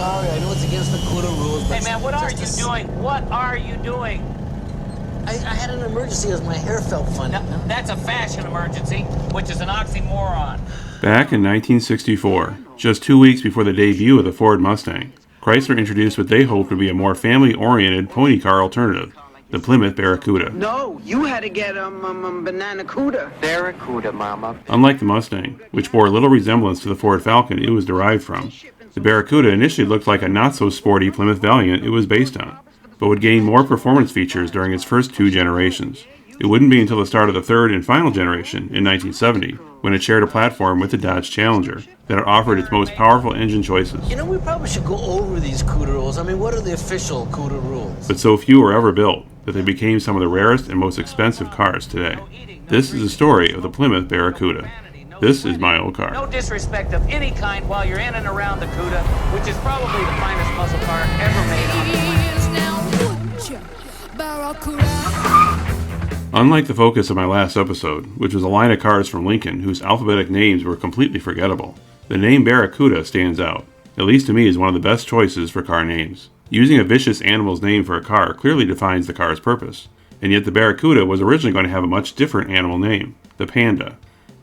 sorry. I know it's against the CUDA rules, but... Hey, man, what are you doing? What are you doing? I had an emergency as my hair felt funny. Now, that's a fashion emergency, which is an oxymoron. Back in 1964, just 2 weeks before the debut of the Ford Mustang, Chrysler introduced what they hoped would be a more family-oriented pony car alternative, the Plymouth Barracuda. No, you had to get banana cuda. Barracuda, Mama. Unlike the Mustang, which bore little resemblance to the Ford Falcon it was derived from, the Barracuda initially looked like a not-so-sporty Plymouth Valiant it was based on, but would gain more performance features during its first 2 generations. It wouldn't be until the start of the third and final generation, in 1970, when it shared a platform with the Dodge Challenger, that it offered its most powerful engine choices. You know, we probably should go over these CUDA rules. I mean, what are the official CUDA rules? But so few were ever built that they became some of the rarest and most expensive cars today. This is the story of the Plymouth Barracuda. This is my old car. No disrespect of any kind while you're in and around the CUDA, which is probably the finest muscle car ever made on the planet. Unlike the focus of my last episode, which was a line of cars from Lincoln whose alphabetic names were completely forgettable, the name Barracuda stands out, at least to me as one of the best choices for car names. Using a vicious animal's name for a car clearly defines the car's purpose, and yet the Barracuda was originally going to have a much different animal name, the Panda.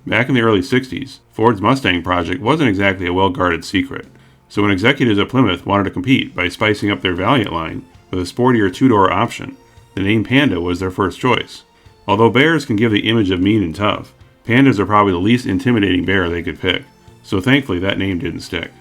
Back in the early 60s, Ford's Mustang project wasn't exactly a well-guarded secret, so when executives at Plymouth wanted to compete by spicing up their Valiant line with a sportier 2-door option, the name Panda was their first choice. Although bears can give the image of mean and tough, pandas are probably the least intimidating bear they could pick, so thankfully that name didn't stick.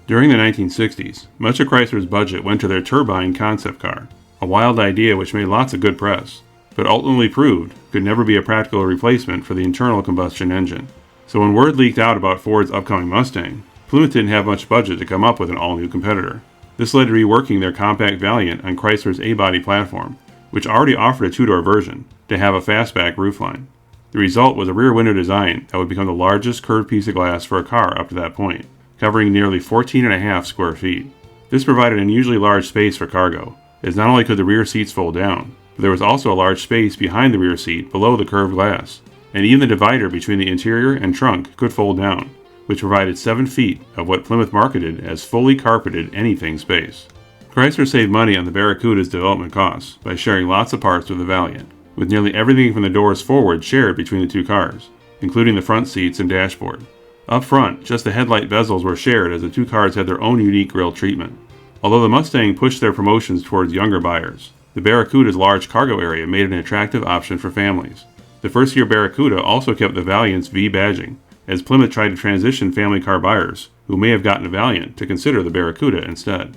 During the 1960s, much of Chrysler's budget went to their turbine concept car, a wild idea which made lots of good press, but ultimately proved could never be a practical replacement for the internal combustion engine. So when word leaked out about Ford's upcoming Mustang, Plymouth didn't have much budget to come up with an all-new competitor. This led to reworking their compact Valiant on Chrysler's A-body platform, which already offered a 2-door version, to have a fastback roofline. The result was a rear window design that would become the largest curved piece of glass for a car up to that point, covering nearly 14.5 square feet. This provided an unusually large space for cargo, as not only could the rear seats fold down, but there was also a large space behind the rear seat below the curved glass, and even the divider between the interior and trunk could fold down, which provided 7 feet of what Plymouth marketed as fully carpeted anything space. Chrysler saved money on the Barracuda's development costs by sharing lots of parts with the Valiant, with nearly everything from the doors forward shared between the 2 cars, including the front seats and dashboard. Up front, just the headlight bezels were shared as the 2 cars had their own unique grille treatment. Although the Mustang pushed their promotions towards younger buyers, the Barracuda's large cargo area made it an attractive option for families. The first-year Barracuda also kept the Valiant's V badging, as Plymouth tried to transition family car buyers, who may have gotten a Valiant, to consider the Barracuda instead.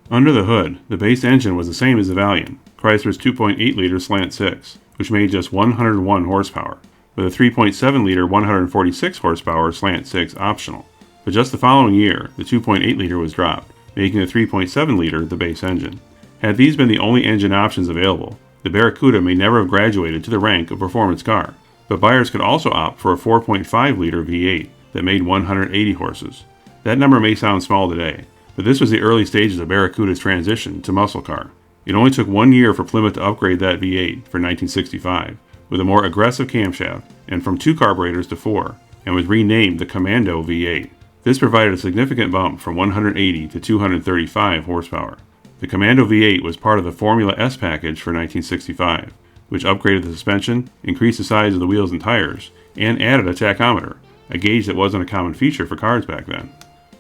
Under the hood, the base engine was the same as the Valiant, Chrysler's 2.8-liter Slant 6, which made just 101 horsepower, with a 3.7-liter 146 horsepower Slant 6 optional. But just the following year, the 2.8-liter was dropped, making the 3.7-liter the base engine. Had these been the only engine options available, the Barracuda may never have graduated to the rank of performance car, but buyers could also opt for a 4.5-liter V8 that made 180 horses. That number may sound small today, but this was the early stages of Barracuda's transition to muscle car. It only took 1 year for Plymouth to upgrade that V8 for 1965, with a more aggressive camshaft, and from 2 carburetors to 4, and was renamed the Commando V8. This provided a significant bump from 180 to 235 horsepower. The Commando V8 was part of the Formula S package for 1965, which upgraded the suspension, increased the size of the wheels and tires, and added a tachometer, a gauge that wasn't a common feature for cars back then.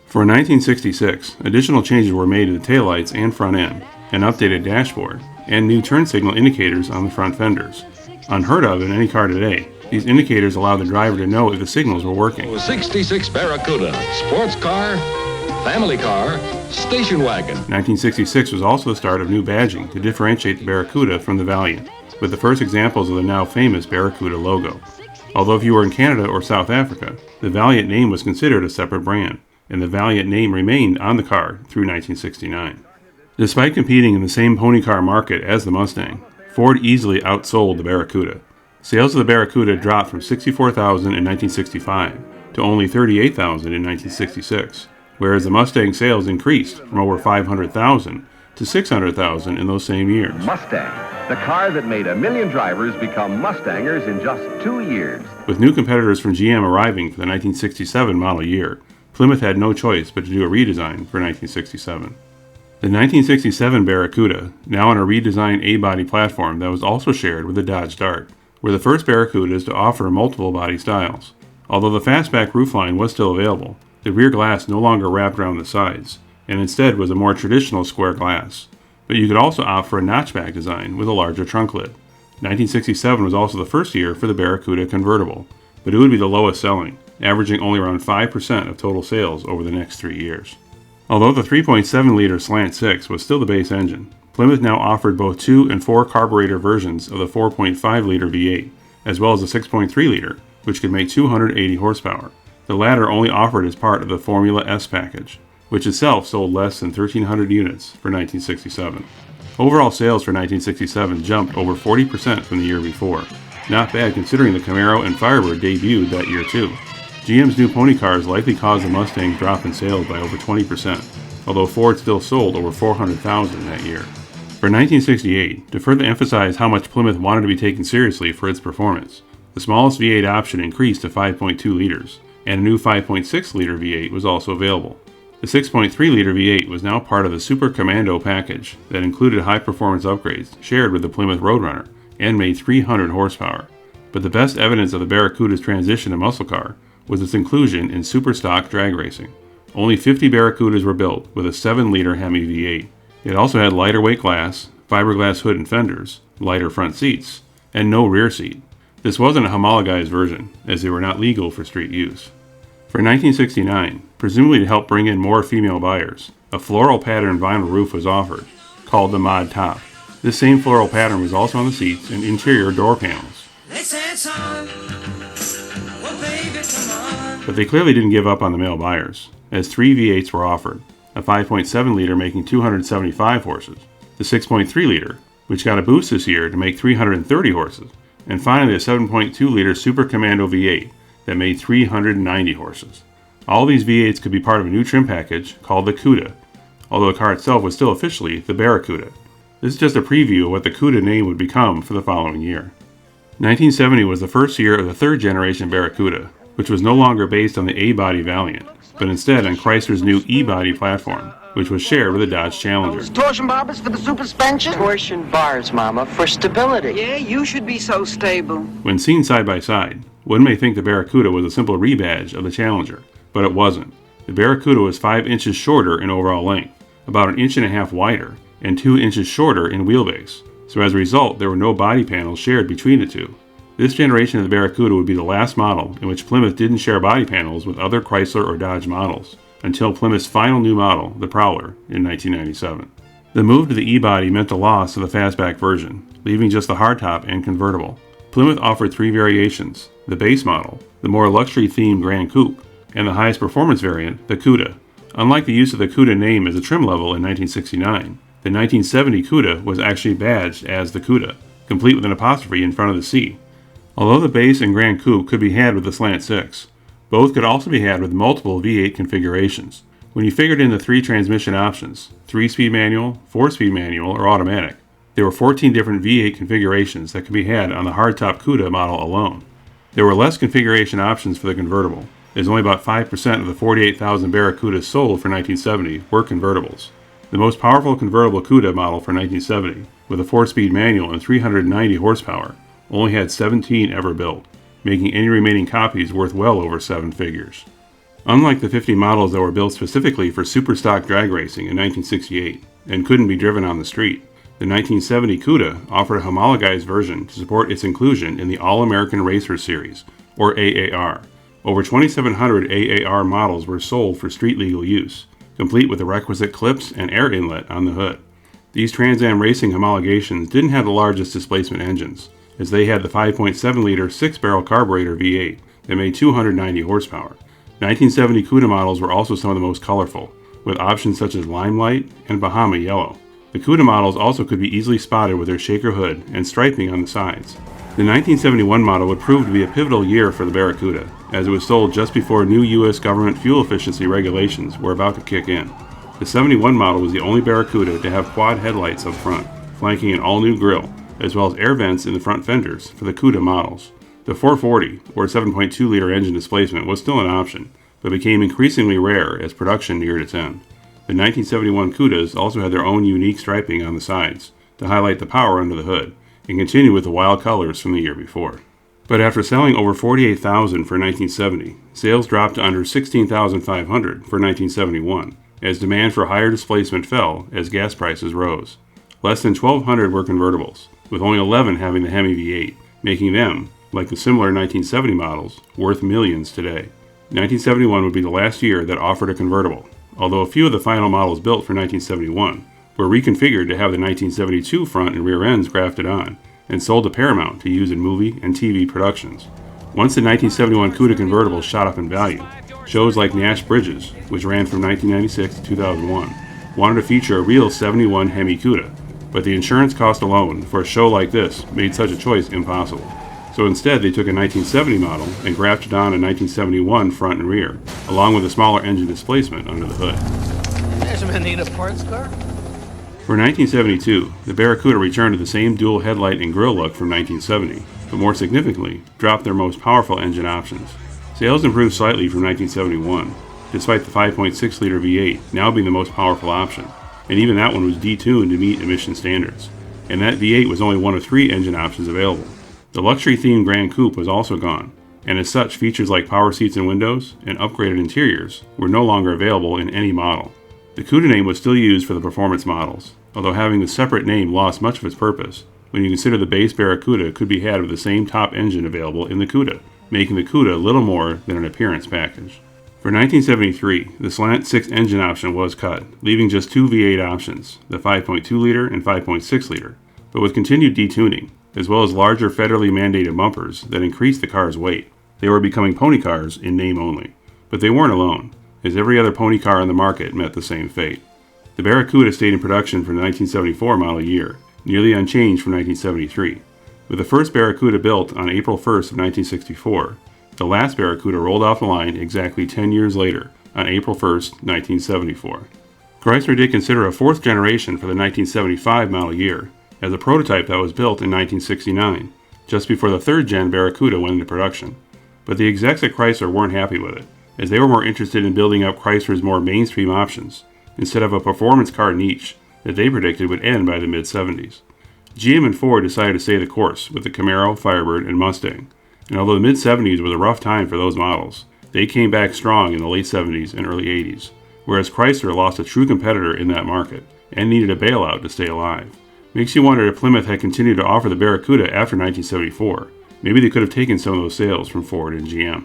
For 1966, additional changes were made to the taillights and front end, an updated dashboard, and new turn signal indicators on the front fenders. Unheard of in any car today, these indicators allow the driver to know if the signals were working. 66 Barracuda, sports car, family car, station wagon. 1966 was also the start of new badging to differentiate the Barracuda from the Valiant, with the first examples of the now famous Barracuda logo. Although if you were in Canada or South Africa, the Valiant name was considered a separate brand, and the Valiant name remained on the car through 1969. Despite competing in the same pony car market as the Mustang, Ford easily outsold the Barracuda. Sales of the Barracuda dropped from 64,000 in 1965 to only 38,000 in 1966, whereas the Mustang sales increased from over 500,000 to 600,000 in those same years. Mustang, the car that made 1 million drivers become Mustangers in just 2 years. With new competitors from GM arriving for the 1967 model year, Plymouth had no choice but to do a redesign for 1967. The 1967 Barracuda, now on a redesigned A-body platform that was also shared with the Dodge Dart, were the first Barracudas to offer multiple body styles. Although the fastback roofline was still available, the rear glass no longer wrapped around the sides, and instead was a more traditional square glass. But you could also opt for a notchback design with a larger trunk lid. 1967 was also the first year for the Barracuda convertible, but it would be the lowest selling, averaging only around 5% of total sales over the next 3 years. Although the 3.7-liter Slant 6 was still the base engine, Plymouth now offered both 2 and 4 carburetor versions of the 4.5-liter V8, as well as a 6.3-liter, which could make 280 horsepower. The latter only offered as part of the Formula S package, which itself sold less than 1,300 units for 1967. Overall sales for 1967 jumped over 40% from the year before. Not bad considering the Camaro and Firebird debuted that year too. GM's new pony cars likely caused the Mustang drop in sales by over 20%, although Ford still sold over 400,000 that year. For 1968, to further emphasize how much Plymouth wanted to be taken seriously for its performance, the smallest V8 option increased to 5.2 liters, and a new 5.6-liter V8 was also available. The 6.3-liter V8 was now part of the Super Commando package that included high-performance upgrades shared with the Plymouth Roadrunner and made 300 horsepower. But the best evidence of the Barracuda's transition to muscle car was its inclusion in super stock drag racing. Only 50 Barracudas were built with a 7-liter Hemi V8. It also had lighter weight glass, fiberglass hood and fenders, lighter front seats, and no rear seat. This wasn't a homologized version, as they were not legal for street use. For 1969, presumably to help bring in more female buyers, a floral pattern vinyl roof was offered, called the Mod Top. This same floral pattern was also on the seats and interior door panels. But they clearly didn't give up on the male buyers, as 3 V8s were offered, a 5.7-liter making 275 horses, the 6.3-liter, which got a boost this year to make 330 horses, and finally a 7.2-liter Super Commando V8 that made 390 horses. All these V8s could be part of a new trim package called the Cuda, although the car itself was still officially the Barracuda. This is just a preview of what the Cuda name would become for the following year. 1970 was the first year of the third generation Barracuda, which was no longer based on the A-body Valiant, but instead on Chrysler's new E-body platform, which was shared with the Dodge Challenger. Torsion barbers for the suspension? Torsion bars, Mama, for stability. Yeah, you should be so stable. When seen side by side, one may think the Barracuda was a simple rebadge of the Challenger, but it wasn't. The Barracuda was 5 inches shorter in overall length, about 1.5 inches wider, and 2 inches shorter in wheelbase, so as a result there were no body panels shared between the two. This generation of the Barracuda would be the last model in which Plymouth didn't share body panels with other Chrysler or Dodge models, until Plymouth's final new model, the Prowler, in 1997. The move to the E-body meant the loss of the fastback version, leaving just the hardtop and convertible. Plymouth offered 3 variations: the base model, the more luxury-themed Grand Coupe, and the highest performance variant, the Cuda. Unlike the use of the Cuda name as a trim level in 1969, the 1970 Cuda was actually badged as the Cuda, complete with an apostrophe in front of the C. Although the base and Grand Coupe could be had with the Slant 6, both could also be had with multiple V8 configurations. When you figured in the 3 transmission options, 3-speed manual, 4-speed manual, or automatic, there were 14 different V8 configurations that could be had on the hardtop Cuda model alone. There were less configuration options for the convertible, as only about 5% of the 48,000 Barracudas sold for 1970 were convertibles. The most powerful convertible Cuda model for 1970, with a 4-speed manual and 390 horsepower, only had 17 ever built, making any remaining copies worth well over 7 figures. Unlike the 50 models that were built specifically for super stock drag racing in 1968 and couldn't be driven on the street, the 1970 Cuda offered a homologized version to support its inclusion in the All-American Racer Series, or AAR. Over 2,700 AAR models were sold for street legal use, complete with the requisite clips and air inlet on the hood. These Trans Am racing homologations didn't have the largest displacement engines, as they had the 5.7-liter 6-barrel carburetor V8 that made 290 horsepower. 1970 Cuda models were also some of the most colorful, with options such as Limelight and Bahama Yellow. The Cuda models also could be easily spotted with their shaker hood and striping on the sides. The 1971 model would prove to be a pivotal year for the Barracuda, as it was sold just before new U.S. government fuel efficiency regulations were about to kick in. The 71 model was the only Barracuda to have quad headlights up front, flanking an all-new grille, as well as air vents in the front fenders for the Cuda models. The 440, or 7.2-liter engine displacement, was still an option, but became increasingly rare as production neared its end. The 1971 Cudas also had their own unique striping on the sides to highlight the power under the hood, and continue with the wild colors from the year before. But after selling over 48,000 for 1970, sales dropped to under 16,500 for 1971, as demand for higher displacement fell as gas prices rose. Less than 1,200 were convertibles, with only 11 having the Hemi V8, making them, like the similar 1970 models, worth millions today. 1971 would be the last year that offered a convertible, although a few of the final models built for 1971 were reconfigured to have the 1972 front and rear ends grafted on, and sold to Paramount to use in movie and TV productions. Once the 1971 Cuda convertible shot up in value, shows like Nash Bridges, which ran from 1996 to 2001, wanted to feature a real 71 Hemi Cuda, but the insurance cost alone for a show like this made such a choice impossible. So instead they took a 1970 model and grafted on a 1971 front and rear, along with a smaller engine displacement under the hood. Measurement need a parts car? For 1972, the Barracuda returned to the same dual headlight and grille look from 1970, but more significantly, dropped their most powerful engine options. Sales improved slightly from 1971, despite the 5.6-liter V8 now being the most powerful option, and even that one was detuned to meet emission standards. And that V8 was only one of 3 engine options available. The luxury-themed Grand Coupe was also gone, and as such, features like power seats and windows and upgraded interiors were no longer available in any model. The Cuda name was still used for the performance models, although having the separate name lost much of its purpose when you consider the base Barracuda could be had with the same top engine available in the Cuda, making the Cuda little more than an appearance package. For 1973, the slant 6 engine option was cut, leaving just 2 V8 options, the 5.2-liter and 5.6-liter, but with continued detuning, as well as larger federally mandated bumpers that increased the car's weight. They were becoming pony cars in name only. But they weren't alone, as every other pony car on the market met the same fate. The Barracuda stayed in production for the 1974 model year, nearly unchanged from 1973. With the first Barracuda built on April 1st of 1964, the last Barracuda rolled off the line exactly 10 years later, on April 1st, 1974. Chrysler did consider a 4th generation for the 1975 model year, as a prototype that was built in 1969, just before the 3rd gen Barracuda went into production. But the execs at Chrysler weren't happy with it, as they were more interested in building up Chrysler's more mainstream options, instead of a performance car niche that they predicted would end by the mid-70s. GM and Ford decided to stay the course with the Camaro, Firebird, and Mustang, and although the mid-70s was a rough time for those models, they came back strong in the late 70s and early 80s, whereas Chrysler lost a true competitor in that market and needed a bailout to stay alive. Makes you wonder if Plymouth had continued to offer the Barracuda after 1974. Maybe they could have taken some of those sales from Ford and GM.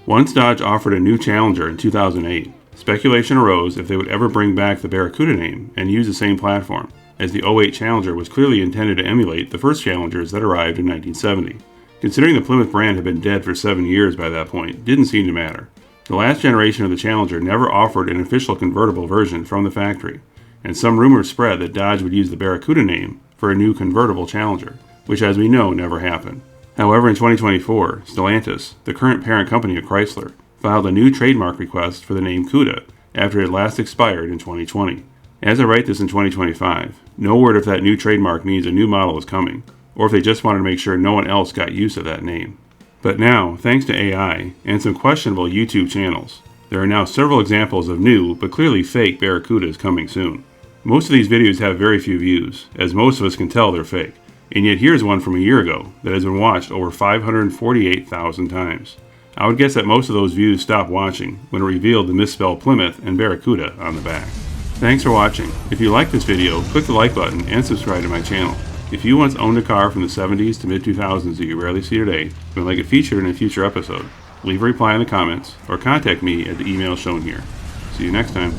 Once Dodge offered a new Challenger in 2008, speculation arose if they would ever bring back the Barracuda name and use the same platform, as the '08 Challenger was clearly intended to emulate the first Challengers that arrived in 1970. Considering the Plymouth brand had been dead for 7 years by that point, didn't seem to matter. The last generation of the Challenger never offered an official convertible version from the factory, and some rumors spread that Dodge would use the Barracuda name for a new convertible Challenger, which as we know never happened. However, in 2024, Stellantis, the current parent company of Chrysler, filed a new trademark request for the name Cuda after it last expired in 2020. As I write this in 2025, no word if that new trademark means a new model is coming, or if they just wanted to make sure no one else got use of that name. But now, thanks to AI and some questionable YouTube channels, there are now several examples of new but clearly fake Barracudas coming soon. Most of these videos have very few views, as most of us can tell they're fake, and yet here's one from a year ago that has been watched over 548,000 times. I would guess that most of those views stopped watching when it revealed the misspelled Plymouth and Barracuda on the back. Thanks for watching. If you like this video, click the like button and subscribe to my channel. If you once owned a car from the 70s to mid-2000s that you rarely see today and would like it featured in a future episode, leave a reply in the comments or contact me at the email shown here. See you next time.